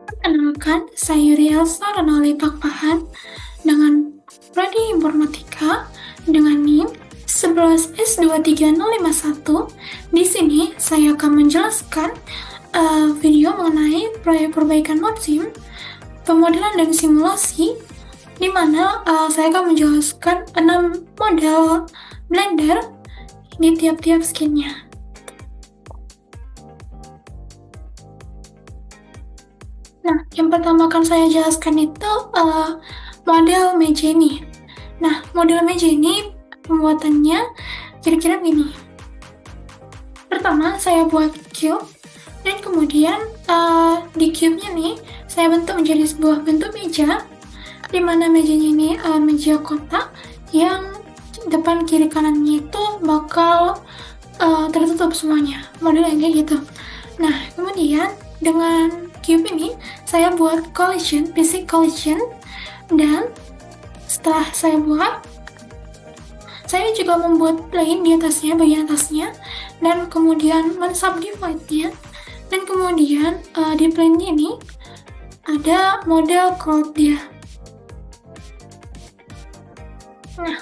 Perkenalkan, saya Yuri Elsa Renali Pakpahan dengan Prodi Informatika dengan NIM 11S23051. Di sini saya akan menjelaskan video mengenai proyek perbaikan ModSim, pemodelan dan simulasi, di mana saya akan menjelaskan 6 model Blender di tiap-tiap skinnya. Nah, yang pertama akan saya jelaskan itu model meja ini. Nah, model meja ini pembuatannya kira-kira begini. Pertama, saya buat cube, dan kemudian di cube-nya nih, saya bentuk menjadi sebuah bentuk meja, di mana mejanya ini meja kotak, yang depan kiri kanannya itu bakal tertutup semuanya, modelnya kayak gitu. Nah, kemudian dengan cube ini saya buat collision, basic collision, dan setelah saya buat, saya juga membuat plane di atasnya, bagian atasnya, dan kemudian mensubdivide-nya, dan kemudian di plane ini ada model cloud dia. Nah,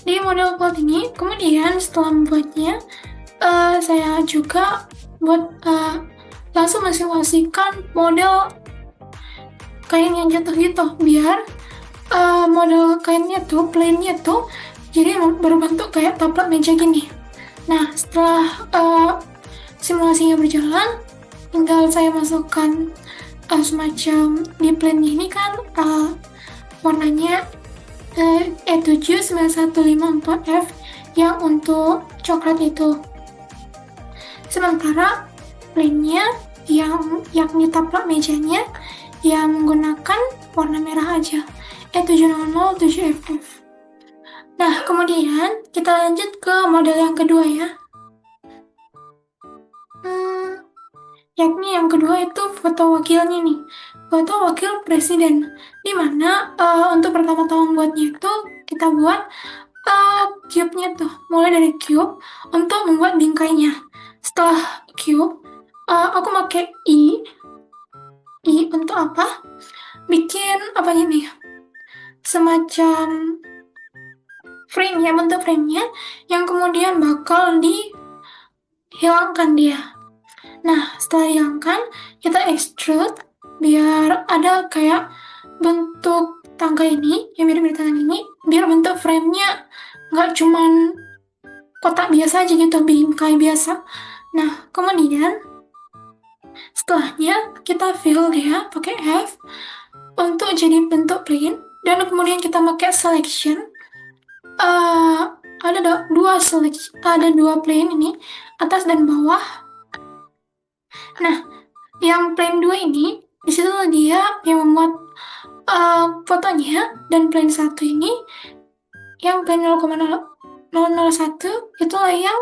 di model cloud ini, kemudian setelah membuatnya, saya juga buat langsung mensimulasikan model kain yang jatuh gitu, biar model kainnya tuh, plane-nya tuh jadi berbentuk kayak taplak meja gini. Nah, setelah simulasinya berjalan, tinggal saya masukkan semacam di plane-nya ini kan warnanya E79154F yang untuk coklat itu. Sementara plane-nya yang yakni taplak mejanya yang menggunakan warna merah aja, E7007FF. Nah, kemudian kita lanjut ke model yang kedua ya. Yakni yang kedua itu foto wakilnya nih, foto wakil presiden, dimana untuk pertama-tama membuatnya itu kita buat cube-nya tuh, mulai dari cube untuk membuat bingkainya. Setelah cube, aku pakai I untuk apa? Bikin apa nih? Semacam frame ya, bentuk frame-nya yang kemudian bakal dihilangkan dia. Nah, setelah dihilangkan, kita extrude biar ada kayak bentuk tangga ini, yang mirip-mirip tangga ini, biar bentuk frame-nya nggak cuman kotak biasa aja gitu, bingkai biasa. Nah, kemudian setelahnya kita fill dia pakai F untuk jadi bentuk plane, dan kemudian kita pakai selection. Ada dua plane ini, atas dan bawah. Nah, yang plane 2 ini, disitu dia yang membuat fotonya, dan plane 1 ini, yang plane 0,001, itulah yang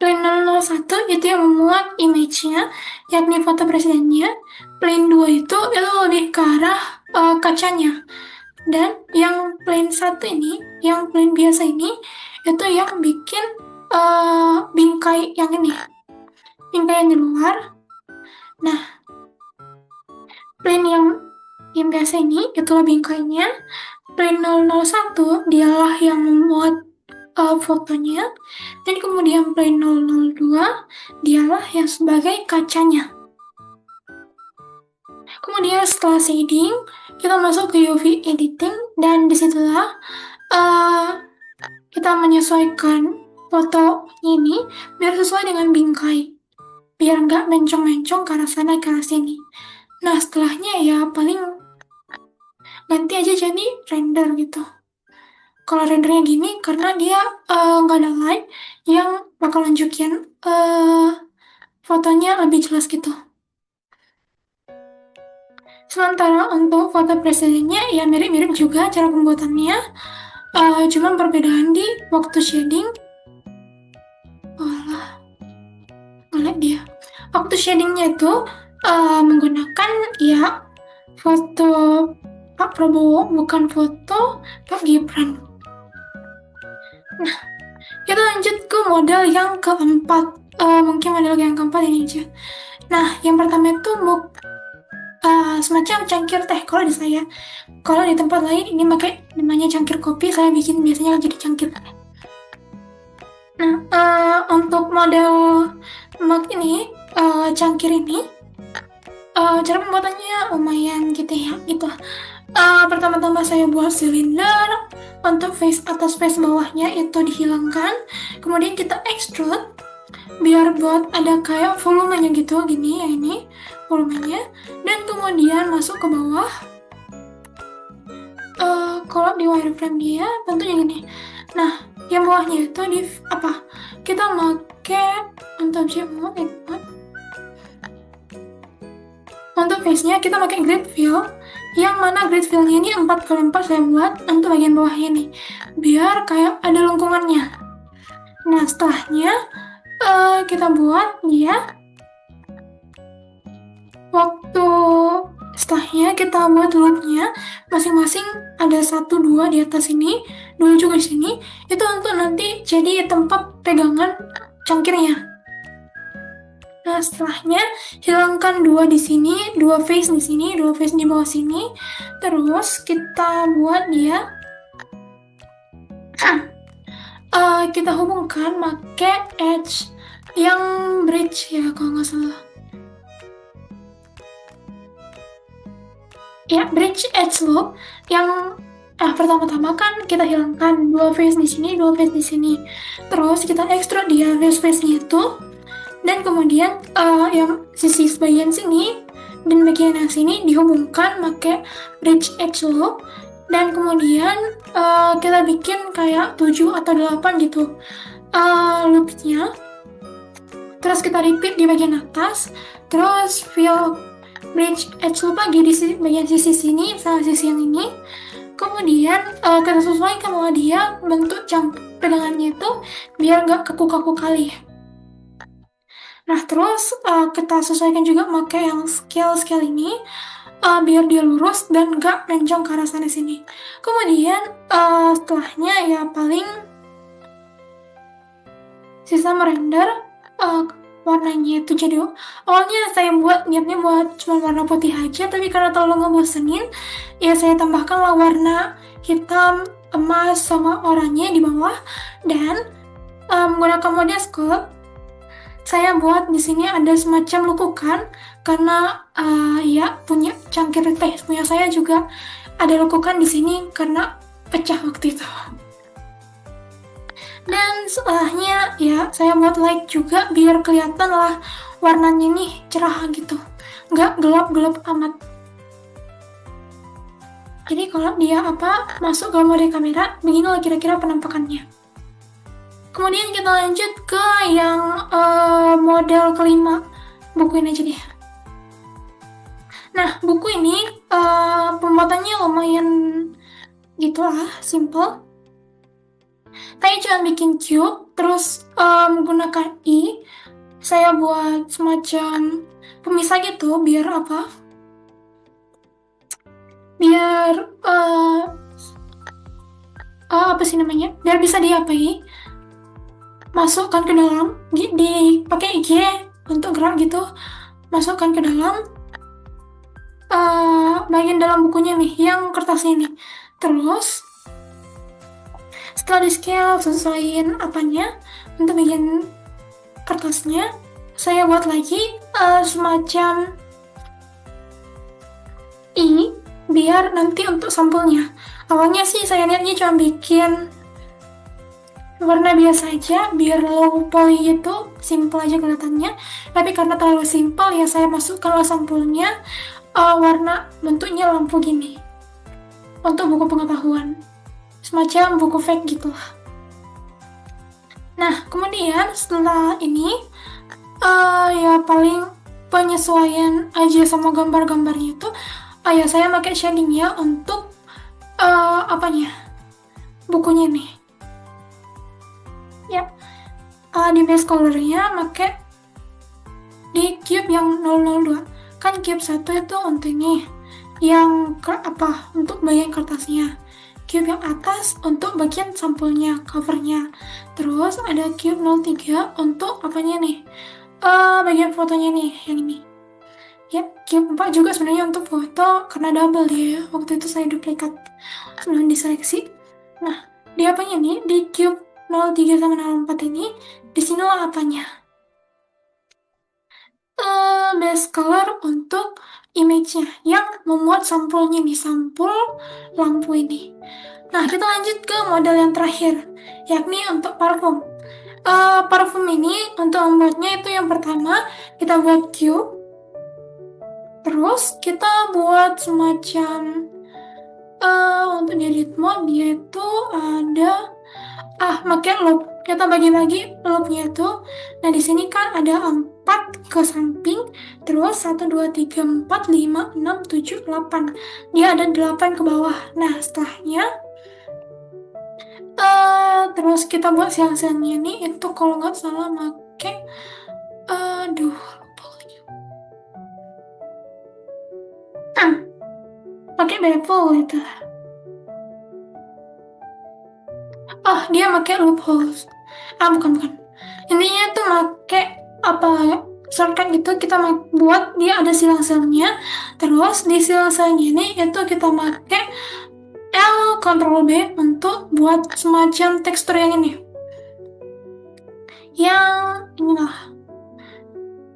plane 001 itu yang memuat image-nya, yakni foto presidennya. Plane 2 itu lebih ke arah kacanya. Dan yang plane 1 ini, yang plane biasa ini, itu yang bikin bingkai yang ini, bingkai yang di luar. Nah, plane yang biasa ini, itulah bingkainya. Plane 001 dialah yang memuat fotonya, dan kemudian plane 002 dialah yang sebagai kacanya. Kemudian setelah shading, kita masuk ke UV editing, dan disitulah kita menyesuaikan foto ini biar sesuai dengan bingkai, biar nggak mencong-mencong ke arah sana ke arah sini. Nah, setelahnya ya paling ganti aja jadi render gitu. Kalau rendernya gini, karena dia nggak ada light yang bakal nunjukin fotonya lebih jelas gitu. Sementara untuk foto presidennya ya mirip-mirip juga cara pembuatannya, cuman perbedaan di waktu shading. Ngelek dia. Waktu shadingnya itu menggunakan ya foto Pak Prabowo, bukan foto Pak Gibran. Nah, kita lanjut ke model yang keempat. Mungkin model yang keempat ini aja. Nah, yang pertama itu semacam cangkir teh kalau di saya. Kalau di tempat lain ini pakai namanya cangkir kopi, saya bikin biasanya jadi cangkir teh. Nah, untuk model mug ini, cangkir ini, cara pembuatannya lumayan gitu ya, gitu. Pertama-tama saya buat silinder, untuk face atas face bawahnya itu dihilangkan, kemudian kita extrude, biar buat ada kayak volumenya gitu, gini ya ini volumenya, dan kemudian masuk ke bawah. Kalau di wireframe dia bentuknya gini. Nah, yang bawahnya itu kita pakai untuk untuk face-nya kita pakai grid fill, yang mana grid fill-nya ini 4x4 saya buat untuk bagian bawahnya nih, biar kayak ada lengkungannya. Nah, setelahnya kita buat dia. Setelahnya kita buat loopnya, masing-masing ada 1-2 di atas sini, 2 juga di sini. Itu untuk nanti jadi tempat pegangan cangkirnya. Nah, setelahnya hilangkan 2 di sini, 2 face di sini, 2 face di bawah sini. Terus kita buat dia, kita hubungkan pakai edge yang bridge ya kalau nggak salah. Ya, bridge edge loop yang pertama-tama kan kita hilangkan 2 face di sini, 2 face di sini. Terus kita extrude dia face-nya itu, dan kemudian yang sisi bagian sini dan bagian yang sini dihubungkan pakai bridge edge loop, dan kemudian kita bikin kayak 7 atau 8 gitu loopnya. Terus kita repeat di bagian atas, terus fill bridge edge loop lagi di bagian sisi sini sama sisi yang ini. Kemudian kita sesuaikan sama dia bentuk pegangannya itu biar nggak kaku-kaku kali. Nah, terus kita sesuaikan juga pakai yang scale ini biar dia lurus dan nggak mencong ke arah sana sini. Kemudian setelahnya ya paling sisa merender warnanya itu. Jadi awalnya saya niatnya buat cuma warna putih aja, tapi karena terlalu ngebosenin ya saya tambahkanlah warna hitam, emas, sama oranye di bawah, dan menggunakan mode sculpt saya buat di sini ada semacam lekukan karena ya punya cangkir teh punya saya juga ada lekukan di sini karena pecah waktu itu. Dan setelahnya ya saya buat light juga biar kelihatan lah warnanya nih cerah gitu, nggak gelap-gelap amat. Jadi kalau dia masuk ke mode kamera, beginilah kira-kira penampakannya. Kemudian kita lanjut ke yang model kelima, buku ini aja deh. Nah, buku ini pembuatannya lumayan gitulah, simple. Saya cuma bikin cube, terus menggunakan saya buat semacam pemisah gitu, biar biar apa sih namanya? Biar bisa masukkan ke dalam, dipakai G untuk gerak gitu, masukkan ke dalam bagian dalam bukunya nih, yang kertas ini. Terus setelah di scale sesuaiin untuk bagian kertasnya, saya buat lagi semacam biar nanti untuk sampulnya. Awalnya sih saya niatnya cuma bikin warna biasa aja biar low poly gitu, simple aja kelihatannya. Tapi karena terlalu simple ya saya masukkanlah sampulnya warna bentuknya lampu gini untuk buku pengetahuan, semacam buku fake gitu lah. Nah, kemudian setelah ini ya paling penyesuaian aja sama gambar-gambarnya itu ya saya pakai shadingnya untuk bukunya nih ya. Di base colornya pakai di cube yang 002, kan cube 1 itu untuk ini yang untuk bagian kertasnya, cube yang atas untuk bagian sampulnya, covernya. Terus ada cube 03 untuk apanya nih? Bagian fotonya nih, yang ini. Ya, cube 4 juga sebenarnya untuk foto karena double dia ya. Waktu itu saya duplikat sebelum diseleksi. Nah, di apanya nih? Di cube 03 sama 04 ini, di sinilah apanya? Base color untuk image-nya yang memuat sampulnya nih, sampul lampu ini. Nah, kita lanjut ke model yang terakhir, yakni untuk parfum. Parfum ini untuk membuatnya itu yang pertama kita buat cube, terus kita buat semacam untuk di edit mode dia itu ada pakai loop. Kita bagi-bagi loopnya itu. Nah, di sini kan ada 4 ke samping, terus 1, 2, 3, 4, 5, 6, 7, 8. Dia ada 8 ke bawah. Nah, setelahnya terus kita buat siang-siangnya nih itu kalau nggak salah pakai aduh lupa lagi. Pakai bevel gitu. Dia pakai loopholes. Bukan. Intinya tuh pakai apa shortcut gitu kita buat dia ada silang-silangnya. Terus di silang-silangnya ini itu kita pakai L Ctrl B untuk buat semacam tekstur yang ini. Yang inilah.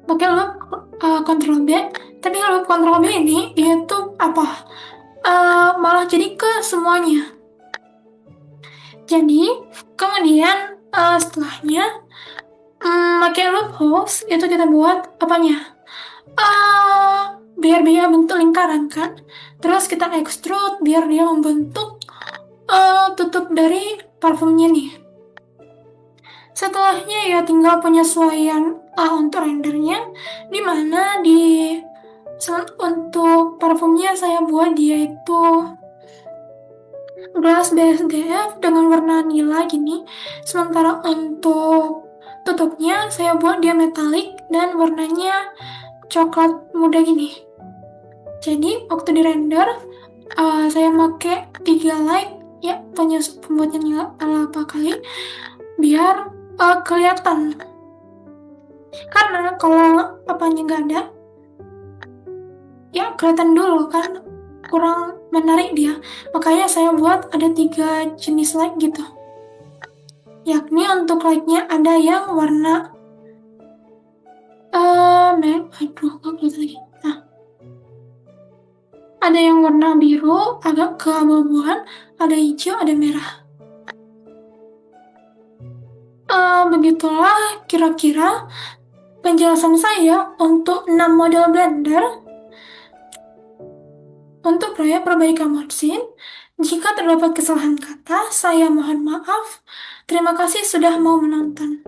Pakai loop Ctrl B. Tapi loop Ctrl B ini dia tuh malah jadi ke semuanya. Jadi kemudian setelahnya pakai loopholes itu kita buat apanya? Biar dia bentuk lingkaran kan. Terus kita extrude biar dia membentuk tutup dari parfumnya nih. Setelahnya ya tinggal penyesuaian untuk rendernya, dimana untuk parfumnya saya buat dia itu glass BSDF dengan warna nila gini. Sementara untuk tutupnya saya buat dia metalik dan warnanya coklat muda gini. Jadi waktu di render saya pakai 3 light ya pembuatnya nila apa kali biar kelihatan. Karena kalau apanya nggak ada ya kelihatan dulu kan kurang menarik dia. Makanya saya buat ada 3 jenis light gitu. Yakni untuk lightnya ada yang warna nggak kelihatan lagi. Nah, ada yang warna biru, agak keabu-abuan, ada hijau, ada merah. Begitulah kira-kira penjelasan saya untuk 6 model blender untuk proyek perbaikan mesin. Jika terdapat kesalahan kata, saya mohon maaf. Terima kasih sudah mau menonton.